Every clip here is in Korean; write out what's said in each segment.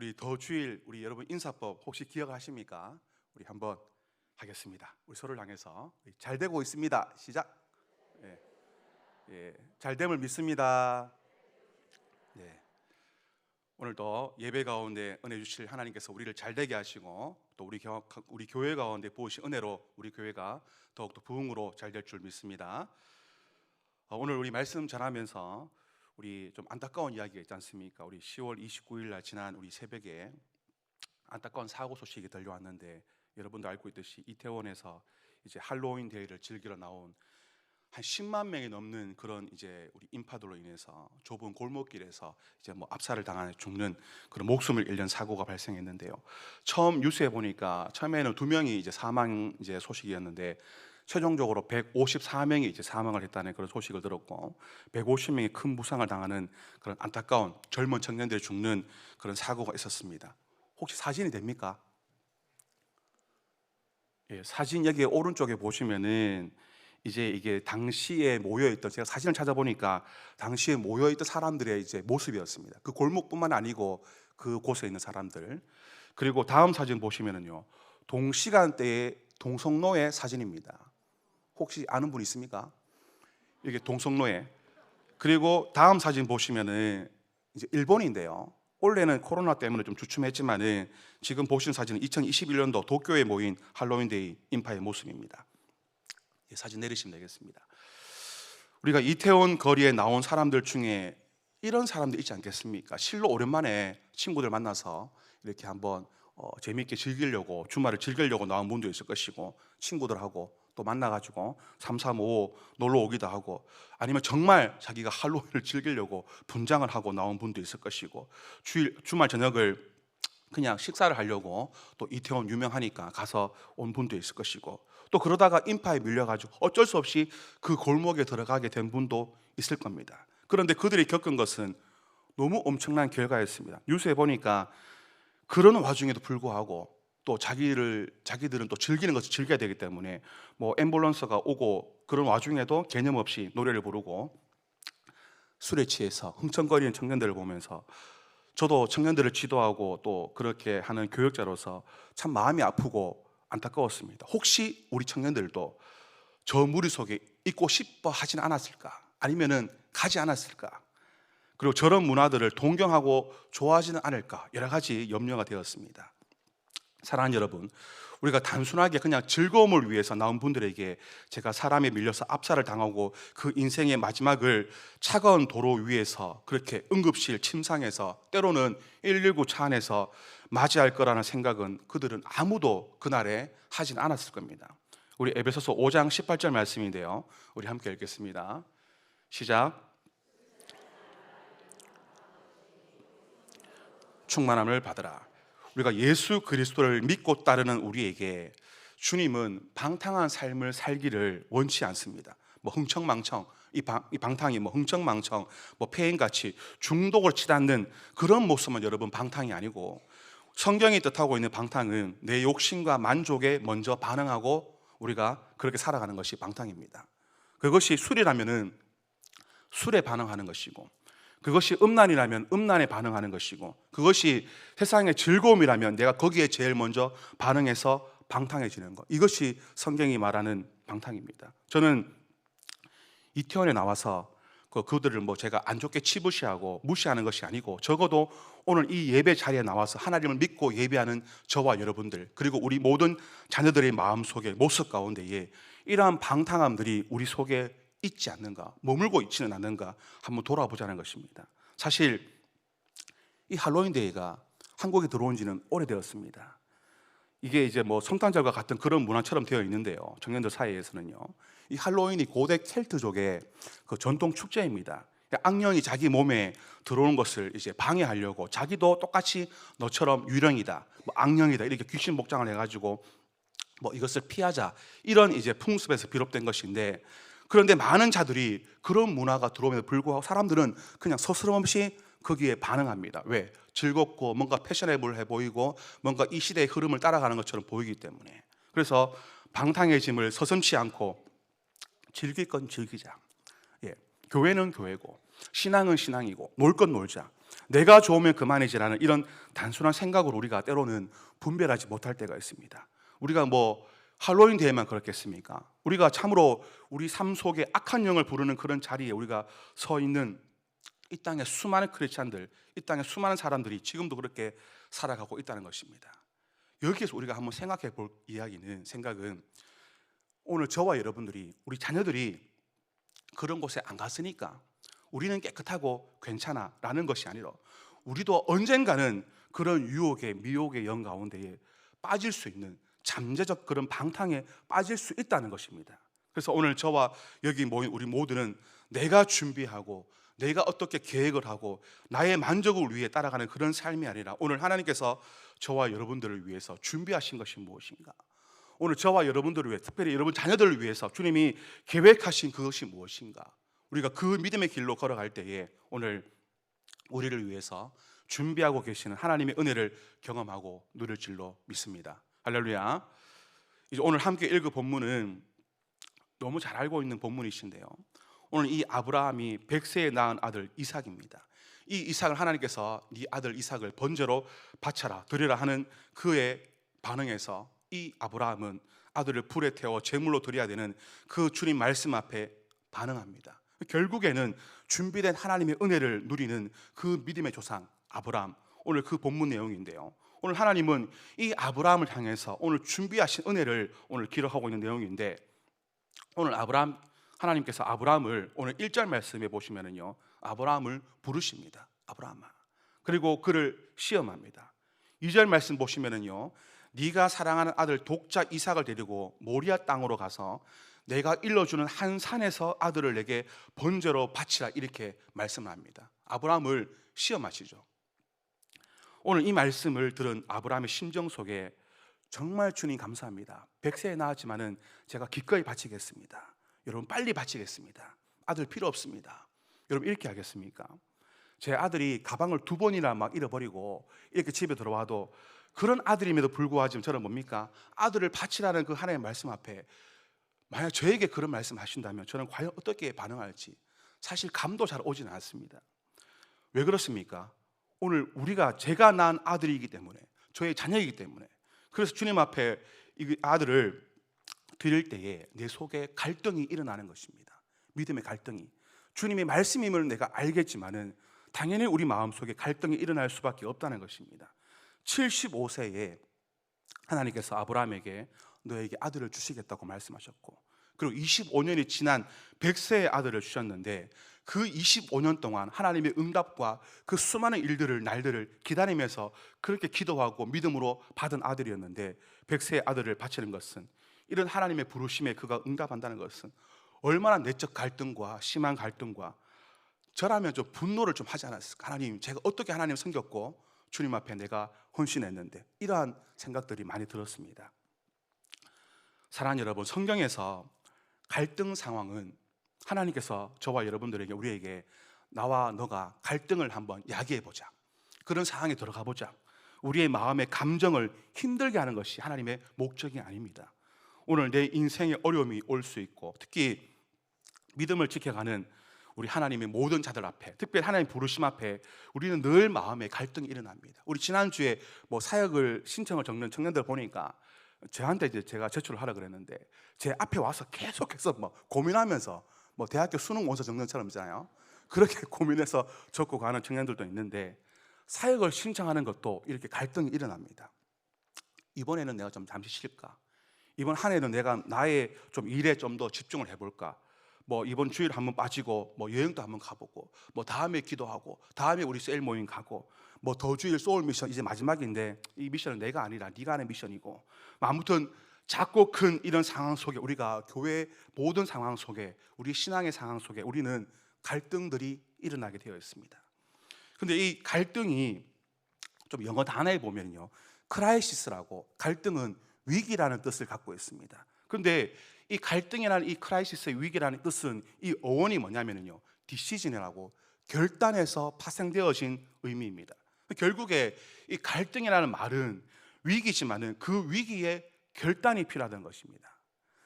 우리 더 주일 우리 여러분 인사법 혹시 기억하십니까? 우리 한번 하겠습니다. 우리 서로를 향해서 잘 되고 있습니다. 시작. 예, 잘 됨을 믿습니다. 네. 오늘도 예배 가운데 은혜 주실 하나님께서 우리를 잘 되게 하시고 또 우리 교회 가운데 부으신 은혜로 우리 교회가 더욱더 부흥으로 잘 될 줄 믿습니다. 오늘 우리 말씀 전하면서 우리 좀 안타까운 이야기가 있지 않습니까? 우리 10월 29일 날 지난 우리 새벽에 안타까운 사고 소식이 들려왔는데, 여러분도 알고 있듯이 이태원에서 이제 할로윈 데이를 즐기러 나온 한 10만 명이 넘는 그런 이제 우리 인파들로 인해서 좁은 골목길에서 이제 뭐 압살을 당하는 죽는 그런 목숨을 잃는 사고가 발생했는데요. 처음 뉴스에 보니까 처음에는 2명이 이제 사망 이제 소식이었는데 최종적으로 154명이 이제 사망을 했다는 그런 소식을 들었고, 150명이 큰 부상을 당하는 그런 안타까운 젊은 청년들이 죽는 그런 사고가 있었습니다. 혹시 사진이 됩니까? 예, 사진 여기 오른쪽에 보시면은 이제 이게 당시에 모여있던, 제가 사진을 찾아보니까 당시에 모여있던 사람들의 이제 모습이었습니다. 그 골목뿐만 아니고 그 곳에 있는 사람들. 그리고 다음 사진 보시면은요, 동시간대의 동성로의 사진입니다. 혹시 아는 분 있습니까? 이게 동성로에. 그리고 다음 사진 보시면은 이제 일본인데요. 원래는 코로나 때문에 좀 주춤했지만은 지금 보시는 사진은 2021년도 도쿄에 모인 할로윈데이 인파의 모습입니다. 사진 내리시면 되겠습니다. 우리가 이태원 거리에 나온 사람들 중에 이런 사람들 있지 않겠습니까? 실로 오랜만에 친구들 만나서 이렇게 한번 재미있게 즐기려고, 주말을 즐기려고 나온 분도 있을 것이고, 친구들하고 또 만나가지고 335 놀러 오기도 하고, 아니면 정말 자기가 할로윈을 즐기려고 분장을 하고 나온 분도 있을 것이고, 주말 저녁을 그냥 식사를 하려고 또 이태원 유명하니까 가서 온 분도 있을 것이고, 또 그러다가 인파에 밀려가지고 어쩔 수 없이 그 골목에 들어가게 된 분도 있을 겁니다. 그런데 그들이 겪은 것은 너무 엄청난 결과였습니다. 뉴스에 보니까 그런 와중에도 불구하고 또 자기들은 또 즐기는 것을 즐겨야 되기 때문에 뭐 앰뷸런스가 오고 그런 와중에도 개념 없이 노래를 부르고 술에 취해서 흥청거리는 청년들을 보면서 저도 청년들을 지도하고 또 그렇게 하는 교역자로서 참 마음이 아프고 안타까웠습니다. 혹시 우리 청년들도 저 무리 속에 있고 싶어 하진 않았을까? 아니면은 가지 않았을까? 그리고 저런 문화들을 동경하고 좋아하지는 않을까? 여러 가지 염려가 되었습니다. 사랑하는 여러분, 우리가 단순하게 그냥 즐거움을 위해서 나온 분들에게 제가 사람에 밀려서 압살을 당하고 그 인생의 마지막을 차가운 도로 위에서 그렇게 응급실 침상에서 때로는 119 차 안에서 맞이할 거라는 생각은 그들은 아무도 그날에 하진 않았을 겁니다. 우리 에베소서 5장 18절 말씀인데요, 우리 함께 읽겠습니다. 시작. 충만함을 받으라. 우리가 예수 그리스도를 믿고 따르는 우리에게 주님은 방탕한 삶을 살기를 원치 않습니다. 뭐 흥청망청, 이 방탕이 뭐 흥청망청, 뭐 폐인같이 중독을 치닫는 그런 모습은 여러분 방탕이 아니고, 성경이 뜻하고 있는 방탕은 내 욕심과 만족에 먼저 반응하고 우리가 그렇게 살아가는 것이 방탕입니다. 그것이 술이라면은 술에 반응하는 것이고, 그것이 음란이라면 음란에 반응하는 것이고, 그것이 세상의 즐거움이라면 내가 거기에 제일 먼저 반응해서 방탕해지는 것, 이것이 성경이 말하는 방탕입니다. 저는 이태원에 나와서 그들을 뭐 제가 안 좋게 치부시하고 무시하는 것이 아니고, 적어도 오늘 이 예배 자리에 나와서 하나님을 믿고 예배하는 저와 여러분들, 그리고 우리 모든 자녀들의 마음속에 모습 가운데에 이러한 방탕함들이 우리 속에 있지 않는가, 머물고 있지는 않는가 한번 돌아보자는 것입니다. 사실 이 할로윈 데이가 한국에 들어온 지는 오래되었습니다. 이게 이제 뭐 성탄절과 같은 그런 문화처럼 되어 있는데요, 청년들 사이에서는요, 이 할로윈이 고대 켈트족의 그 전통 축제입니다. 악령이 자기 몸에 들어오는 것을 이제 방해하려고 자기도 똑같이 너처럼 유령이다, 뭐 악령이다, 이렇게 귀신 복장을 해가지고 뭐 이것을 피하자, 이런 이제 풍습에서 비롯된 것인데, 그런데 많은 자들이 그런 문화가 들어옴에도 불구하고 사람들은 그냥 서스럼없이 거기에 반응합니다. 왜? 즐겁고 뭔가 패셔너블해 보이고 뭔가 이 시대의 흐름을 따라가는 것처럼 보이기 때문에. 그래서 방탕해짐을 서슴지 않고 즐길 건 즐기자. 예, 교회는 교회고 신앙은 신앙이고 놀 건 놀자. 내가 좋으면 그만이지라는 이런 단순한 생각으로 우리가 때로는 분별하지 못할 때가 있습니다. 우리가 뭐 할로윈 대회만 그렇겠습니까? 우리가 참으로 우리 삶 속에 악한 영을 부르는 그런 자리에 우리가 서 있는 이 땅의 수많은 크리스찬들, 이 땅의 수많은 사람들이 지금도 그렇게 살아가고 있다는 것입니다. 여기에서 우리가 한번 생각해 볼 생각은 오늘 저와 여러분들이, 우리 자녀들이 그런 곳에 안 갔으니까 우리는 깨끗하고 괜찮아 라는 것이 아니라 우리도 언젠가는 그런 유혹의 미혹의 영 가운데에 빠질 수 있는 잠재적 그런 방탕에 빠질 수 있다는 것입니다. 그래서 오늘 저와 여기 모인 우리 모두는 내가 준비하고 내가 어떻게 계획을 하고 나의 만족을 위해 따라가는 그런 삶이 아니라 오늘 하나님께서 저와 여러분들을 위해서 준비하신 것이 무엇인가? 오늘 저와 여러분들을 위해, 특별히 여러분 자녀들을 위해서 주님이 계획하신 그것이 무엇인가? 우리가 그 믿음의 길로 걸어갈 때에 오늘 우리를 위해서 준비하고 계시는 하나님의 은혜를 경험하고 누릴 줄로 믿습니다. 할렐루야. 이제 오늘 함께 읽을 본문은 너무 잘 알고 있는 본문이신데요, 오늘 이 아브라함이 100세에 낳은 아들 이삭입니다. 이 이삭을 하나님께서 네 아들 이삭을 번제로 바쳐라 드리라 하는 그의 반응에서 이 아브라함은 아들을 불에 태워 제물로 드려야 되는 그 주님 말씀 앞에 반응합니다. 결국에는 준비된 하나님의 은혜를 누리는 그 믿음의 조상 아브라함, 오늘 그 본문 내용인데요, 오늘 하나님은 이 아브라함을 향해서 오늘 준비하신 은혜를 오늘 기록하고 있는 내용인데, 오늘 하나님께서 아브라함을 오늘 1절 말씀에 보시면은요, 아브라함을 부르십니다. 아브라함아. 그리고 그를 시험합니다. 2절 말씀 보시면은요, 네가 사랑하는 아들 독자 이삭을 데리고 모리아 땅으로 가서 내가 일러주는 한 산에서 아들을 내게 번제로 바치라, 이렇게 말씀을 합니다. 아브라함을 시험하시죠. 오늘 이 말씀을 들은 아브라함의 심정 속에 정말 주님 감사합니다. 100세에 낳았지만은 제가 기꺼이 바치겠습니다. 여러분 빨리 바치겠습니다. 아들 필요 없습니다. 여러분 이렇게 하겠습니까? 제 아들이 가방을 2번이나 막 잃어버리고 이렇게 집에 들어와도 그런 아들임에도 불구하고 저는 뭡니까? 아들을 바치라는 그 하나님의 말씀 앞에 만약 저에게 그런 말씀 하신다면 저는 과연 어떻게 반응할지 사실 감도 잘 오지는 않습니다. 왜 그렇습니까? 오늘 제가 낳은 아들이기 때문에, 저의 자녀이기 때문에, 그래서 주님 앞에 이 아들을 드릴 때에 내 속에 갈등이 일어나는 것입니다. 믿음의 갈등이. 주님의 말씀임을 내가 알겠지만은 당연히 우리 마음속에 갈등이 일어날 수밖에 없다는 것입니다. 75세에 하나님께서 아브라함에게 너에게 아들을 주시겠다고 말씀하셨고, 그리고 25년이 지난 100세의 아들을 주셨는데 그 25년 동안 하나님의 응답과 그 수많은 날들을 기다리면서 그렇게 기도하고 믿음으로 받은 아들이었는데 100세의 아들을 바치는 것은, 이런 하나님의 부르심에 그가 응답한다는 것은 얼마나 내적 갈등과 심한 갈등과, 저라면 좀 분노를 좀 하지 않았을까? 하나님, 제가 어떻게 하나님 섬겼고 주님 앞에 내가 헌신했는데, 이러한 생각들이 많이 들었습니다. 사랑하는 여러분, 성경에서 갈등 상황은 하나님께서 저와 여러분들에게, 우리에게 나와 너가 갈등을 한번 야기해보자, 그런 상황에 들어가보자, 우리의 마음의 감정을 힘들게 하는 것이 하나님의 목적이 아닙니다. 오늘 내 인생에 어려움이 올 수 있고, 특히 믿음을 지켜가는 우리 하나님의 모든 자들 앞에, 특별히 하나님 부르심 앞에 우리는 늘 마음에 갈등이 일어납니다. 우리 지난주에 사역을 신청을 적는 청년들 보니까 저한테 이제 제가 제출을 하라 그랬는데 제 앞에 와서 계속해서 고민하면서 대학교 수능 원서 적는 처럼 있잖아요. 그렇게 고민해서 적고 가는 청년들도 있는데, 사역을 신청하는 것도 이렇게 갈등이 일어납니다. 이번에는 내가 좀 잠시 쉴까? 이번 한 해는 내가 나의 좀 일에 좀 더 집중을 해볼까? 이번 주일 한번 빠지고 여행도 한번 가보고 다음에 기도하고 다음에 우리 셀 모임 가고 더 주일 소울 미션 이제 마지막인데 이 미션은 내가 아니라 네가 하는 미션이고, 아무튼 작고 큰 이런 상황 속에, 우리가 교회 모든 상황 속에, 우리 신앙의 상황 속에 우리는 갈등들이 일어나게 되어 있습니다. 근데 이 갈등이 좀 영어 단어에 보면요, 크라이시스라고, 갈등은 위기라는 뜻을 갖고 있습니다. 그런데 이 갈등이라는 이 크라이시스의 위기라는 뜻은, 이 어원이 뭐냐면요, 디시전이라고, 결단에서 파생되어진 의미입니다. 결국에 이 갈등이라는 말은 위기지만은 그 위기에 결단이 필요하다는 것입니다.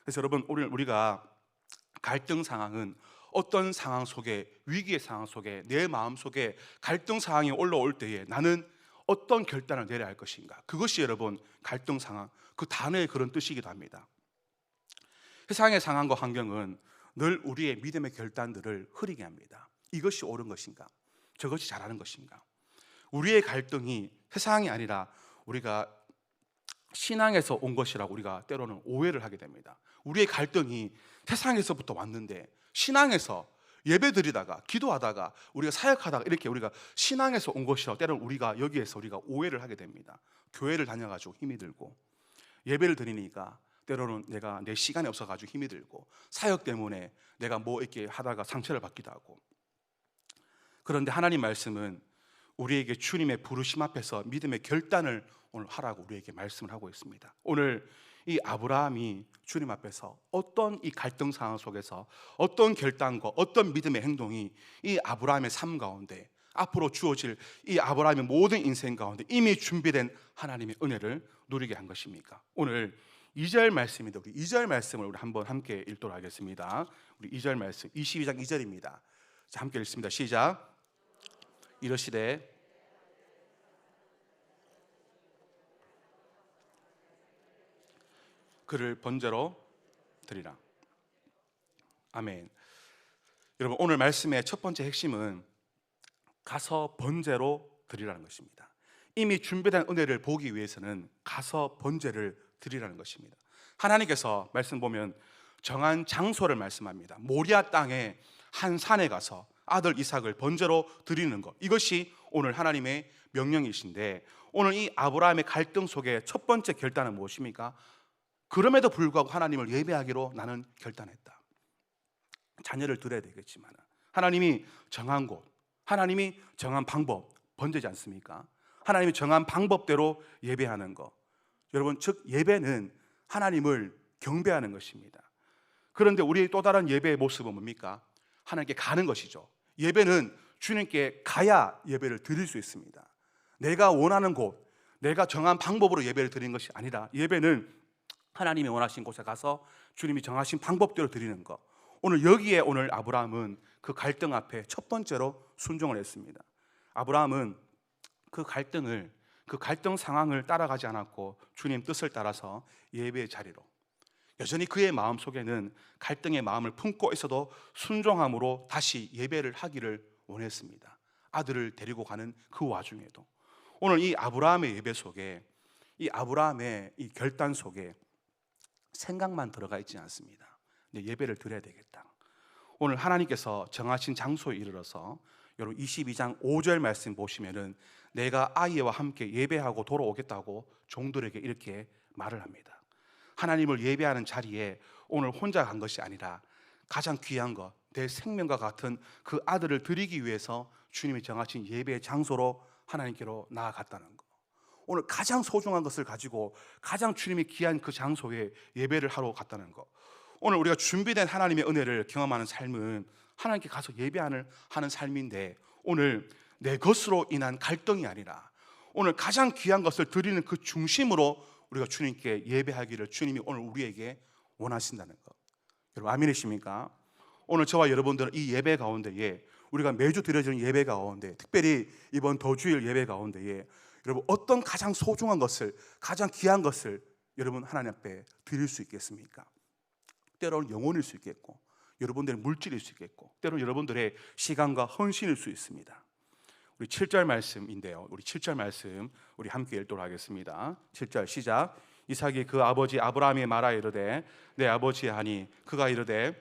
그래서 여러분, 오늘 우리가 갈등 상황은 어떤 상황 속에, 위기의 상황 속에, 내 마음 속에 갈등 상황이 올라올 때에 나는 어떤 결단을 내려야 할 것인가. 그것이 여러분 갈등 상황, 그 단어의 그런 뜻이기도 합니다. 세상의 상황과 환경은 늘 우리의 믿음의 결단들을 흐리게 합니다. 이것이 옳은 것인가? 저것이 잘하는 것인가? 우리의 갈등이 세상이 아니라 우리가 신앙에서 온 것이라고 우리가 때로는 오해를 하게 됩니다. 우리의 갈등이 세상에서부터 왔는데 신앙에서 예배드리다가 기도하다가 우리가 사역하다가 이렇게 우리가 신앙에서 온 것이라고 때로는 우리가 여기에서 우리가 오해를 하게 됩니다. 교회를 다녀가지고 힘이 들고 예배를 드리니까 때로는 내가 내 시간이 없어가지고 힘이 들고 사역 때문에 내가 뭐 이렇게 하다가 상처를 받기도 하고. 그런데 하나님 말씀은 우리에게 주님의 부르심 앞에서 믿음의 결단을 오늘 하라고 우리에게 말씀을 하고 있습니다. 오늘 이 아브라함이 주님 앞에서 어떤 이 갈등 상황 속에서 어떤 결단과 어떤 믿음의 행동이 이 아브라함의 삶 가운데 앞으로 주어질 이 아브라함의 모든 인생 가운데 이미 준비된 하나님의 은혜를 누리게 한 것입니까? 오늘 2절 말씀인데 우리 2절 말씀을 우리 한번 함께 읽도록 하겠습니다. 우리 2절 말씀 22장 2절입니다. 자, 함께 읽습니다. 시작. 이러시되 그를 번제로 드리라. 아멘. 여러분 오늘 말씀의 첫 번째 핵심은 가서 번제로 드리라는 것입니다. 이미 준비된 은혜를 보기 위해서는 가서 번제를 드리라는 것입니다. 하나님께서 말씀 보면 정한 장소를 말씀합니다. 모리아 땅의 한 산에 가서 아들 이삭을 번제로 드리는 것, 이것이 오늘 하나님의 명령이신데 오늘 이 아브라함의 갈등 속에 첫 번째 결단은 무엇입니까? 그럼에도 불구하고 하나님을 예배하기로 나는 결단했다. 자녀를 드려야 되겠지만 하나님이 정한 곳, 하나님이 정한 방법, 번제지 않습니까? 하나님이 정한 방법대로 예배하는 것. 여러분, 즉 예배는 하나님을 경배하는 것입니다. 그런데 우리의 또 다른 예배의 모습은 뭡니까? 하나님께 가는 것이죠. 예배는 주님께 가야 예배를 드릴 수 있습니다. 내가 원하는 곳, 내가 정한 방법으로 예배를 드리는 것이 아니라 예배는 하나님이 원하신 곳에 가서 주님이 정하신 방법대로 드리는 것. 오늘 여기에 오늘 아브라함은 그 갈등 앞에 첫 번째로 순종을 했습니다. 아브라함은 그 갈등 상황을 따라가지 않았고 주님 뜻을 따라서 예배의 자리로, 여전히 그의 마음 속에는 갈등의 마음을 품고 있어도 순종함으로 다시 예배를 하기를 원했습니다. 아들을 데리고 가는 그 와중에도 오늘 이 아브라함의 예배 속에, 이 아브라함의 이 결단 속에 생각만 들어가 있지 않습니다. 예배를 드려야 되겠다. 오늘 하나님께서 정하신 장소에 이르러서 여러분 22장 5절 말씀 보시면은 내가 아이와 함께 예배하고 돌아오겠다고 종들에게 이렇게 말을 합니다. 하나님을 예배하는 자리에 오늘 혼자 간 것이 아니라 가장 귀한 것, 내 생명과 같은 그 아들을 드리기 위해서 주님이 정하신 예배의 장소로 하나님께로 나아갔다는 것. 오늘 가장 소중한 것을 가지고 가장 주님이 귀한 그 장소에 예배를 하러 갔다는 것. 오늘 우리가 준비된 하나님의 은혜를 경험하는 삶은 하나님께 가서 예배하는 삶인데 오늘 내 것으로 인한 갈등이 아니라 오늘 가장 귀한 것을 드리는 그 중심으로 우리가 주님께 예배하기를 주님이 오늘 우리에게 원하신다는 것. 여러분 아멘이십니까? 오늘 저와 여러분들은 이 예배 가운데에 우리가 매주 드려지는 예배 가운데, 특별히 이번 더주일 예배 가운데에 여러분 어떤 가장 소중한 것을, 가장 귀한 것을 여러분 하나님 앞에 드릴 수 있겠습니까? 때로는 영혼일 수 있겠고, 여러분들의 물질일 수 있겠고, 때로는 여러분들의 시간과 헌신일 수 있습니다. 우리 7절 말씀인데요, 우리 7절 말씀 우리 함께 읽도록 하겠습니다. 7절 시작. 이삭이 그 아버지 아브라함이 말하 이르되 내 아버지 하니 그가 이르되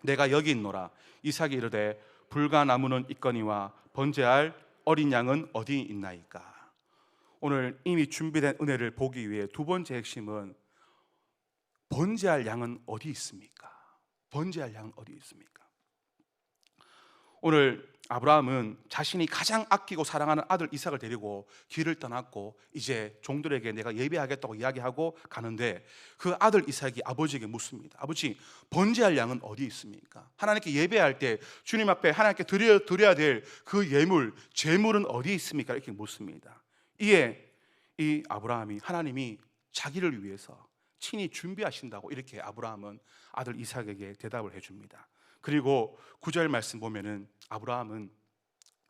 내가 여기 있노라. 이삭이 이르되 불과 나무는 있거니와 번제할 어린 양은 어디 있나이까. 오늘 이미 준비된 은혜를 보기 위해 두 번째 핵심은 번제할 양은 어디 있습니까? 번제할 양은 어디 있습니까? 오늘 아브라함은 자신이 가장 아끼고 사랑하는 아들 이삭을 데리고 길을 떠났고 이제 종들에게 내가 예배하겠다고 이야기하고 가는데 그 아들 이삭이 아버지에게 묻습니다. 아버지, 번제할 양은 어디 있습니까? 하나님께 예배할 때 주님 앞에 하나님께 드려야 될 그 예물, 제물은 어디 있습니까? 이렇게 묻습니다. 이에 이 아브라함이 하나님이 자기를 위해서 친히 준비하신다고 이렇게 아브라함은 아들 이삭에게 대답을 해줍니다. 그리고 9절 말씀 보면은 아브라함은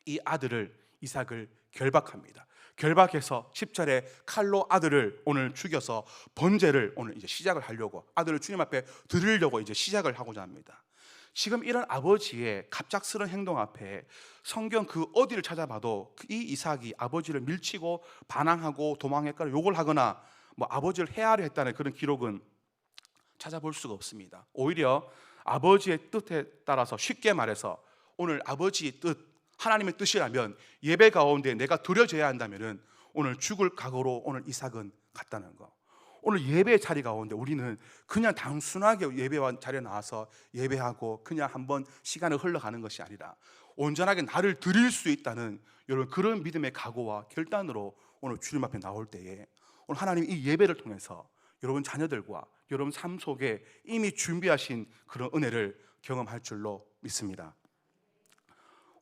이 아들을 이삭을 결박합니다. 결박해서 10절에 칼로 아들을 오늘 죽여서 번제를 오늘 이제 시작을 하려고, 아들을 주님 앞에 드리려고 이제 시작을 하고자 합니다. 지금 이런 아버지의 갑작스러운 행동 앞에 성경 그 어디를 찾아봐도 이 이삭이 아버지를 밀치고 반항하고 도망했거나 욕을 하거나 뭐 아버지를 해하려 했다는 그런 기록은 찾아볼 수가 없습니다. 오히려 아버지의 뜻에 따라서, 쉽게 말해서 오늘 아버지의 뜻, 하나님의 뜻이라면 예배 가운데 내가 드려져야 한다면 오늘 죽을 각오로 오늘 이삭은 갔다는 거. 오늘 예배 자리 가운데 우리는 그냥 단순하게 예배와 자리에 나와서 예배하고 그냥 한번 시간을 흘러가는 것이 아니라 온전하게 나를 드릴 수 있다는 여러분 그런 믿음의 각오와 결단으로 오늘 주님 앞에 나올 때에 오늘 하나님이 이 예배를 통해서 여러분 자녀들과 여러분 삶 속에 이미 준비하신 그런 은혜를 경험할 줄로 믿습니다.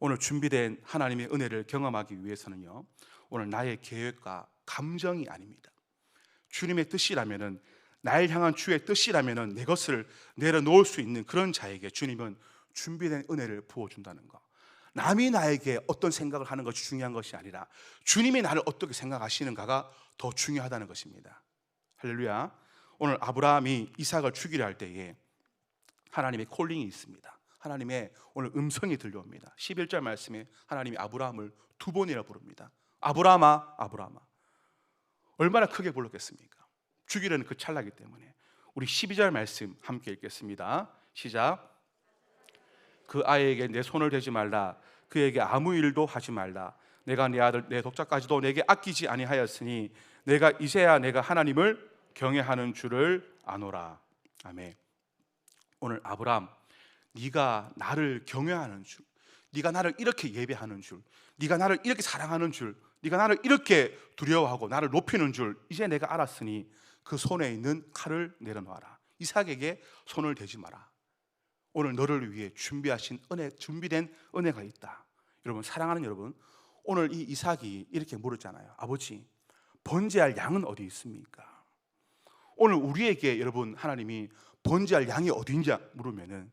오늘 준비된 하나님의 은혜를 경험하기 위해서는요, 오늘 나의 계획과 감정이 아닙니다. 주님의 뜻이라면은, 날 향한 주의 뜻이라면은 내 것을 내려놓을 수 있는 그런 자에게 주님은 준비된 은혜를 부어준다는 거. 남이 나에게 어떤 생각을 하는 것이 중요한 것이 아니라 주님이 나를 어떻게 생각하시는가가 더 중요하다는 것입니다. 할렐루야. 오늘 아브라함이 이삭을 죽이려 할 때에 하나님의 콜링이 있습니다. 하나님의 오늘 음성이 들려옵니다. 11절 말씀에 하나님이 아브라함을 2번이나 부릅니다. 아브라함아, 아브라함아. 얼마나 크게 불렀겠습니까? 죽이려는 그 찰나기 때문에. 우리 12절 말씀 함께 읽겠습니다. 시작. 그 아이에게 내 손을 대지 말라. 그에게 아무 일도 하지 말라. 내가 내 아들 내 독자까지도 내게 아끼지 아니하였으니 내가 이제야 내가 하나님을 경외하는 줄을 아노라. 아멘. 오늘 아브라함, 네가 나를 경외하는 줄, 네가 나를 이렇게 예배하는 줄, 네가 나를 이렇게 사랑하는 줄, 네가 나를 이렇게 두려워하고 나를 높이는 줄 이제 내가 알았으니 그 손에 있는 칼을 내려놓아라. 이삭에게 손을 대지 마라. 오늘 너를 위해 준비하신 은혜, 준비된 은혜가 있다. 여러분, 사랑하는 여러분, 오늘 이 이삭이 이렇게 물었잖아요. 아버지, 번제할 양은 어디 있습니까? 오늘 우리에게 여러분 하나님이 번제할 양이 어디인지 물으면은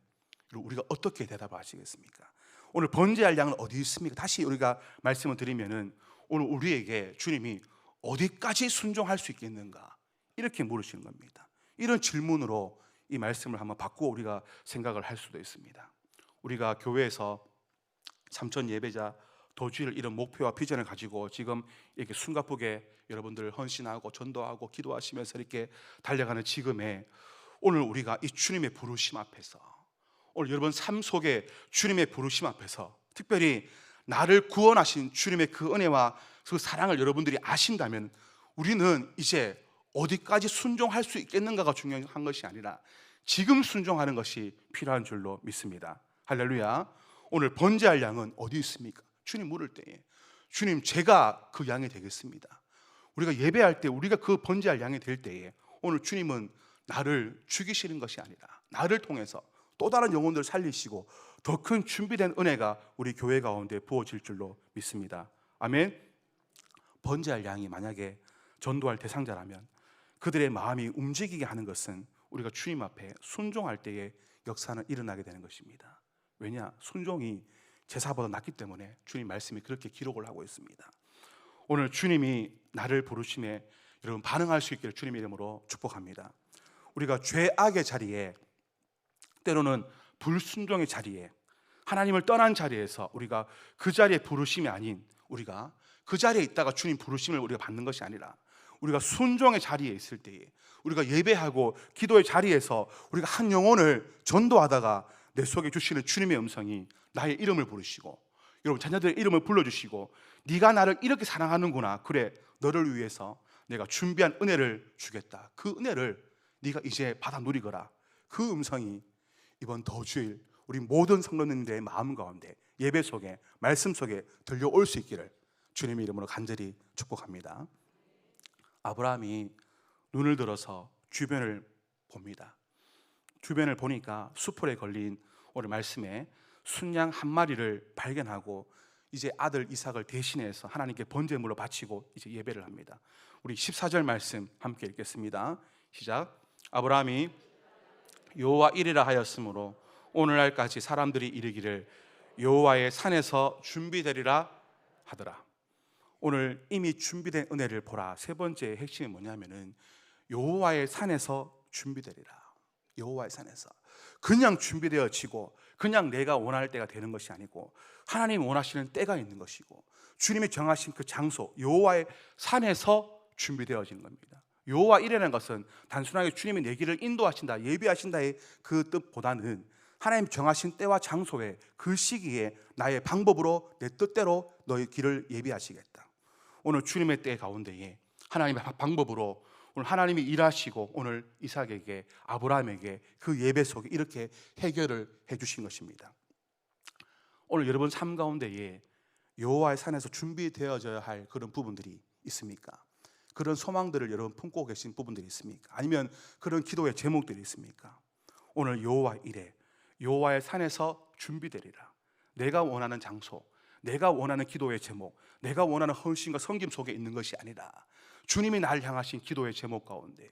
우리가 어떻게 대답하시겠습니까? 오늘 번제할 양은 어디 있습니까? 다시 우리가 말씀을 드리면은 오늘 우리에게 주님이 어디까지 순종할 수 있겠는가? 이렇게 물으시는 겁니다. 이런 질문으로 이 말씀을 한번 바꾸어 우리가 생각을 할 수도 있습니다. 우리가 교회에서 삼천 예배자 도주일 이런 목표와 비전을 가지고 지금 이렇게 숨가쁘게 여러분들 헌신하고 전도하고 기도하시면서 이렇게 달려가는 지금에 오늘 우리가 이 주님의 부르심 앞에서, 오늘 여러분 삶 속에 주님의 부르심 앞에서 특별히 나를 구원하신 주님의 그 은혜와 그 사랑을 여러분들이 아신다면 우리는 이제 어디까지 순종할 수 있겠는가가 중요한 것이 아니라 지금 순종하는 것이 필요한 줄로 믿습니다. 할렐루야. 오늘 번제할 양은 어디 있습니까? 주님 물을 때에 주님, 제가 그 양이 되겠습니다. 우리가 예배할 때 우리가 그 번제할 양이 될 때에 오늘 주님은 나를 죽이시는 것이 아니라 나를 통해서 또 다른 영혼들을 살리시고 더 큰 준비된 은혜가 우리 교회 가운데 부어질 줄로 믿습니다. 아멘. 번제할 양이 만약에 전도할 대상자라면 그들의 마음이 움직이게 하는 것은 우리가 주님 앞에 순종할 때의 역사는 일어나게 되는 것입니다. 왜냐? 순종이 제사보다 낫기 때문에 주님 말씀이 그렇게 기록을 하고 있습니다. 오늘 주님이 나를 부르심에 여러분 반응할 수 있기를 주님의 이름으로 축복합니다. 우리가 죄악의 자리에, 때로는 불순종의 자리에, 하나님을 떠난 자리에서 우리가 그 자리에 부르심이 아닌, 우리가 그 자리에 있다가 주님 부르심을 우리가 받는 것이 아니라 우리가 순종의 자리에 있을 때에, 우리가 예배하고 기도의 자리에서 우리가 한 영혼을 전도하다가 내 속에 주시는 주님의 음성이 나의 이름을 부르시고 여러분 자녀들의 이름을 불러주시고 네가 나를 이렇게 사랑하는구나, 그래 너를 위해서 내가 준비한 은혜를 주겠다, 그 은혜를 네가 이제 받아 누리거라, 그 음성이 이번 더주일 우리 모든 성도님들의 마음 가운데 예배 속에 말씀 속에 들려올 수 있기를 주님의 이름으로 간절히 축복합니다. 아브라함이 눈을 들어서 주변을 봅니다. 주변을 보니까 수풀에 걸린 오늘 말씀에 순양 한 마리를 발견하고 이제 아들 이삭을 대신해서 하나님께 번제물로 바치고 이제 예배를 합니다. 우리 14절 말씀 함께 읽겠습니다. 시작. 아브라함이 여호와 이리라 하였으므로 오늘날까지 사람들이 이르기를 여호와의 산에서 준비되리라 하더라. 오늘 이미 준비된 은혜를 보라. 세 번째 핵심이 뭐냐면은 여호와의 산에서 준비되리라. 여호와의 산에서 그냥 준비되어지고 그냥 내가 원할 때가 되는 것이 아니고 하나님이 원하시는 때가 있는 것이고 주님이 정하신 그 장소 여호와의 산에서 준비되어지는 겁니다. 여호와 이라는 것은 단순하게 주님이 내 길을 인도하신다, 예비하신다의 그 뜻보다는 하나님 정하신 때와 장소에 그 시기에 나의 방법으로 내 뜻대로 너의 길을 예비하시겠다. 오늘 주님의 때 가운데에 하나님의 방법으로 오늘 하나님이 일하시고 오늘 이삭에게 아브라함에게 그 예배 속에 이렇게 해결을 해주신 것입니다. 오늘 여러분 삶 가운데에 여호와의 산에서 준비되어져야 할 그런 부분들이 있습니까? 그런 소망들을 여러분 품고 계신 부분들이 있습니까? 아니면 그런 기도의 제목들이 있습니까? 오늘 여호와 이래 여호와의 산에서 준비되리라. 내가 원하는 장소, 내가 원하는 기도의 제목, 내가 원하는 헌신과 섬김 속에 있는 것이 아니라 주님이 나를 향하신 기도의 제목 가운데,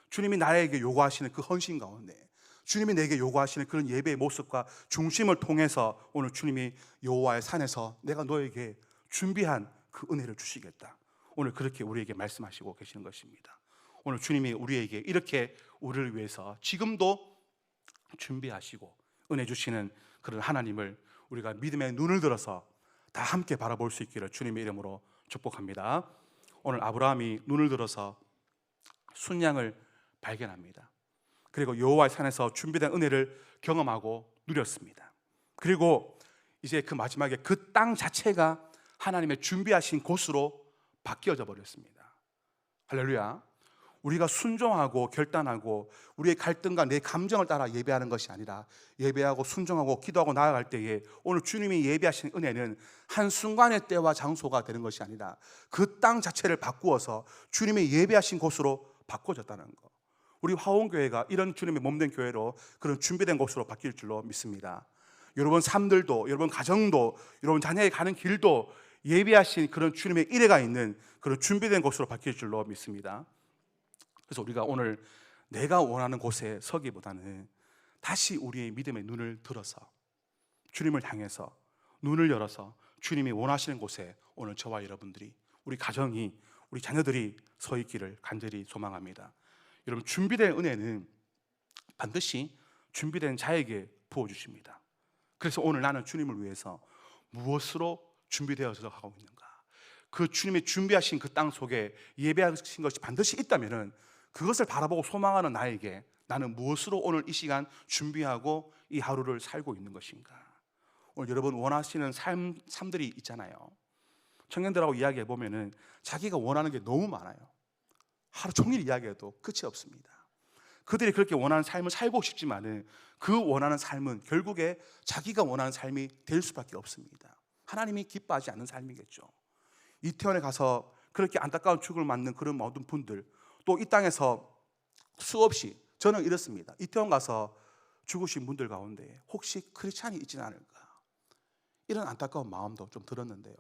주님이 나에게 요구하시는 그 헌신 가운데, 주님이 내게 요구하시는 그런 예배의 모습과 중심을 통해서 오늘 주님이 여호와의 산에서 내가 너에게 준비한 그 은혜를 주시겠다. 오늘 그렇게 우리에게 말씀하시고 계시는 것입니다. 오늘 주님이 우리에게 이렇게 우리를 위해서 지금도 준비하시고 은혜 주시는 그런 하나님을 우리가 믿음의 눈을 들어서 다 함께 바라볼 수 있기를 주님의 이름으로 축복합니다. 오늘 아브라함이 눈을 들어서 순양을 발견합니다. 그리고 여호와의 산에서 준비된 은혜를 경험하고 누렸습니다. 그리고 이제 그 마지막에 그 땅 자체가 하나님의 준비하신 곳으로 바뀌어져 버렸습니다. 할렐루야. 우리가 순종하고 결단하고 우리의 갈등과 내 감정을 따라 예배하는 것이 아니라 예배하고 순종하고 기도하고 나아갈 때에 오늘 주님이 예배하신 은혜는 한순간의 때와 장소가 되는 것이 아니라 그 땅 자체를 바꾸어서 주님이 예배하신 곳으로 바꿔졌다는 것. 우리 화원교회가 이런 주님의 몸된 교회로 그런 준비된 곳으로 바뀔 줄로 믿습니다. 여러분 삶들도, 여러분 가정도, 여러분 자녀의 가는 길도 예배하신 그런 주님의 일회가 있는 그런 준비된 곳으로 바뀔 줄로 믿습니다. 그래서 우리가 오늘 내가 원하는 곳에 서기보다는 다시 우리의 믿음의 눈을 들어서 주님을 향해서 눈을 열어서 주님이 원하시는 곳에 오늘 저와 여러분들이, 우리 가정이, 우리 자녀들이 서 있기를 간절히 소망합니다. 여러분 준비된 은혜는 반드시 준비된 자에게 부어주십니다. 그래서 오늘 나는 주님을 위해서 무엇으로 준비되어서 가고 있는가? 그 주님이 준비하신 그 땅 속에 예배하신 것이 반드시 있다면은 그것을 바라보고 소망하는 나에게 나는 무엇으로 오늘 이 시간 준비하고 이 하루를 살고 있는 것인가? 오늘 여러분 원하시는 삶들이 있잖아요. 청년들하고 이야기해 보면은 자기가 원하는 게 너무 많아요. 하루 종일 이야기해도 끝이 없습니다. 그들이 그렇게 원하는 삶을 살고 싶지만은 그 원하는 삶은 결국에 자기가 원하는 삶이 될 수밖에 없습니다. 하나님이 기뻐하지 않는 삶이겠죠. 이태원에 가서 그렇게 안타까운 죽음을 맞는 그런 모든 분들, 또 이 땅에서 수없이, 저는 이렇습니다. 이태원 가서 죽으신 분들 가운데 혹시 크리스찬이 있지는 않을까, 이런 안타까운 마음도 좀 들었는데요.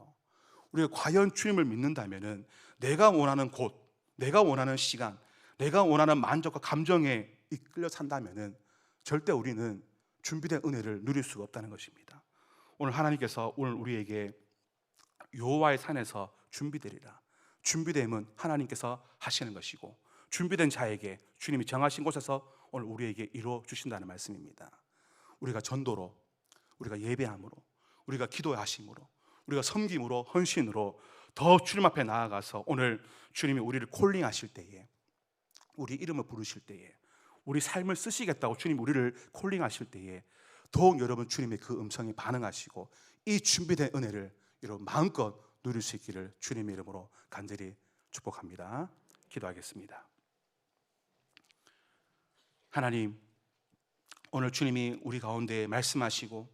우리가 과연 주님을 믿는다면은 내가 원하는 곳, 내가 원하는 시간, 내가 원하는 만족과 감정에 이끌려 산다면은 절대 우리는 준비된 은혜를 누릴 수가 없다는 것입니다. 오늘 하나님께서 오늘 우리에게 여호와의 산에서 준비되리라. 준비됨은 하나님께서 하시는 것이고 준비된 자에게 주님이 정하신 곳에서 오늘 우리에게 이루어 주신다는 말씀입니다. 우리가 전도로, 우리가 예배함으로, 우리가 기도하심으로, 우리가 섬김으로, 헌신으로 더 주님 앞에 나아가서 오늘 주님이 우리를 콜링하실 때에, 우리 이름을 부르실 때에, 우리 삶을 쓰시겠다고 주님 우리를 콜링하실 때에 더욱 여러분 주님의 그 음성에 반응하시고 이 준비된 은혜를 여러분 마음껏 누릴 수 있기를 주님의 이름으로 간절히 축복합니다. 기도하겠습니다. 하나님, 오늘 주님이 우리 가운데 말씀하시고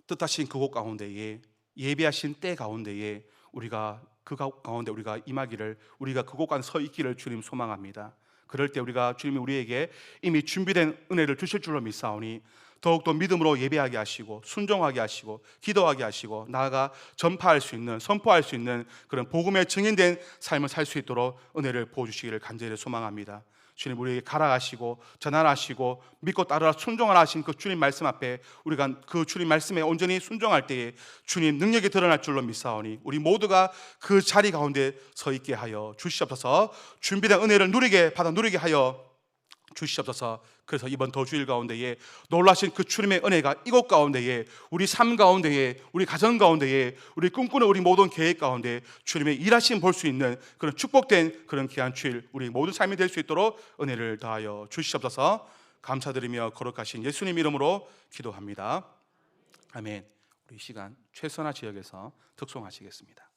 뜻하신 그곳 가운데에 예비하신 때 가운데에 우리가 그 가운데 우리가 임하기를, 우리가 그곳 가운데 서 있기를 주님 소망합니다. 그럴 때 우리가 주님이 우리에게 이미 준비된 은혜를 주실 줄로 믿사오니 더욱더 믿음으로 예배하게 하시고 순종하게 하시고 기도하게 하시고 나아가 전파할 수 있는, 선포할 수 있는 그런 복음의 증인된 삶을 살 수 있도록 은혜를 부어주시기를 간절히 소망합니다. 주님, 우리에게 가라 하시고 전하시고 믿고 따르라 순종하라 하신 그 주님 말씀 앞에 우리가 그 주님 말씀에 온전히 순종할 때에 주님 능력이 드러날 줄로 믿사오니 우리 모두가 그 자리 가운데 서 있게 하여 주시옵소서. 준비된 은혜를 누리게 하여 주시옵소서. 그래서 이번 더주일 가운데에 놀라신 그 주님의 은혜가 이곳 가운데에, 우리 삶 가운데에, 우리 가정 가운데에, 우리 꿈꾸는 우리 모든 계획 가운데 주님의 일하심 볼 수 있는 그런 축복된 그런 귀한 주일 우리 모든 삶이 될 수 있도록 은혜를 더하여 주시옵소서. 감사드리며 거룩하신 예수님 이름으로 기도합니다. 아멘. 우리 이 시간 최선화 지역에서 특송하시겠습니다.